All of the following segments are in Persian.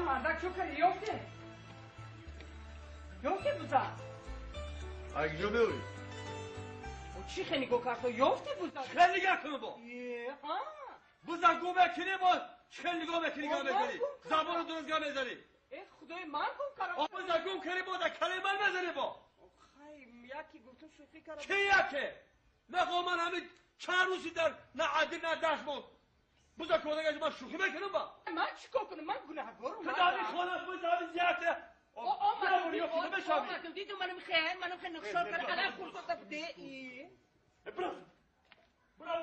مردک چو کاری یافته بوزا اگه بیوی او چی خیلی گو کرد یافته بوزا خیلی نگاه کنم با بوزا گو بکنی با خیلی نگاه بکنی گاه بزنی زبان درست گاه بزنی ای خدای من گم کردم بوزا گم کنی با در کلی من بزنی با خیلی یکی گفتم شوخی کردم کی یکی نخواه من همین چند روزی در نه عدی نه دست بود بوزا کودگاش من شوخی میکنم با من چیکار کنم من گناهگارم کدامی خانم بوزا همین زیاده آمد دیدو منو خیلی نقشار کرد الان خورسات بده برو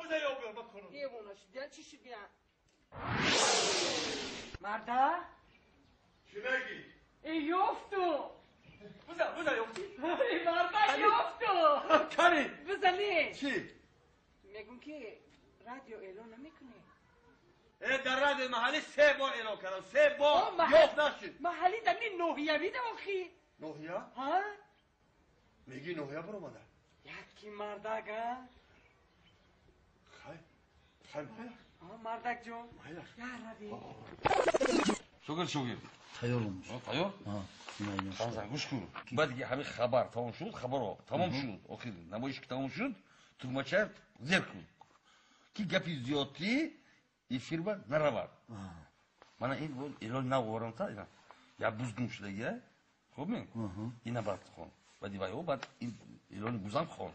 بوزا یا بیار من کنم دیوانش دیان چی شد بیان مرده چی میگی؟ ای یافتو بوزا یافتی؟ ای مرده یافتو کاری بزنی چی؟ میگم که رادیو اعلان نمیکنه در رادیو محلی 3 بار اعلان کردم 3 بار یافت نشد محلی در این نوحیه بیده آخی نوحیه؟ ها؟ میگی نوحیه برو مادر یکی مردک ها؟ خیلی مردک جون یا ربی شوگر تیار olmuş. تیار؟ خانزن گوش کن بعد دیگه همین خبر تمام شد خبر تمام شد آخر نمایش که تمام شد تگمچه زیر کن که گپی زیادی افیر با نرواد من این اعلان نوارم تا اینا یا بزرگم شده یه خوب می اینا بعد خون بعدی وای او بعد این اعلان بزرگ خون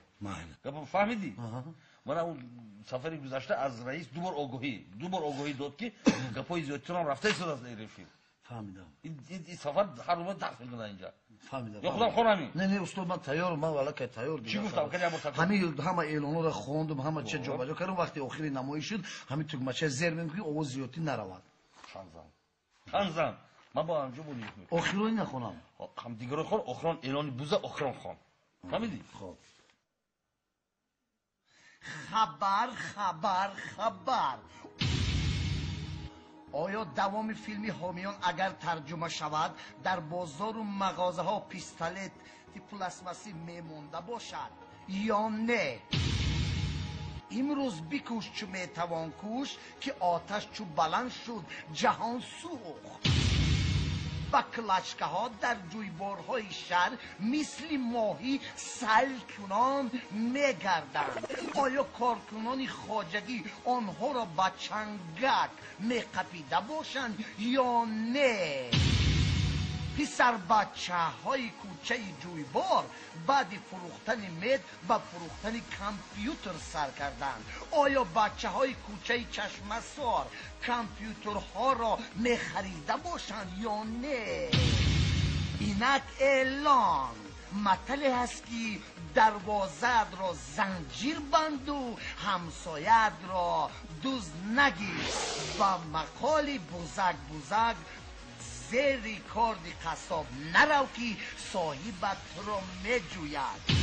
گپ فهمیدی من اون سفری گذشته از رئیس دوبار آگاهی داد که گپای زیادتر هم رفته شده از ایرفی فهمیدم این سفر هر روز دست میکنه اینجا فهمیدم یا خودم خورمی نه استاد من تیارم من والا که تیار چی گفتم کلی امر همه اعلانا رو خوندم همه چه جا بجا کردم وقتی آخری نمایش شد همین تگمچه زیر میگم آواز زیادی نرواد خانزم من با انجام بودیم آخری نخونم هم دیگر خون آخران اعلان بوزه آخران خون فهمیدی خب خبر آیا دوام فیلمی حامیان اگر ترجمه شود در بازار و مغازه ها پیستالت پلاستماسی میمونده باشد یا نه؟ امروز بکوش چو میتوان کوش که آتش چو بلند شد جهان سوخت با کلاچکه ها در جویبارهای شهر مثل ماهی سلکنان میگردند آیا کارکنان خواجگی آنها را با چنگک میقپیده باشند یا نه؟ پسر بچه های کوچه جویبار بعد فروختن مید و فروختن کامپیوتر سر کردند آیا بچه های کوچه چشمه سار کامپیوترها را میخریده باشند یا نه؟ اینک اعلان مطلع هست که دروازه را زنجیر بند و همسایت را دوز نگیر و مقال بزرگ زیر کارد قصاب نرو که صاحبت را میجوید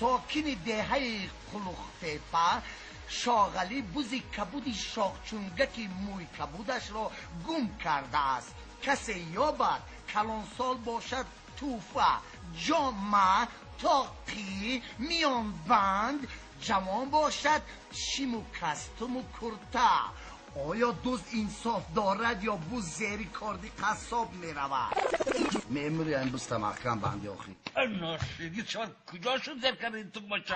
ساکن دهه قلوختیپه شاغلی بوزی کبودی شاخچونگکی موی کبودش را گم کرده است کسی یابد کلانسال باشد توفه جامعه تاقی میان بند جوان باشد شیمو کستم و کرته آیا دوز انصاف دارد یا بوز زیری کاردی قصاب میرود؟ میموری این بوز تمکن بندی آخی ناشیدی چون کجا شد زیر کردی تو بچه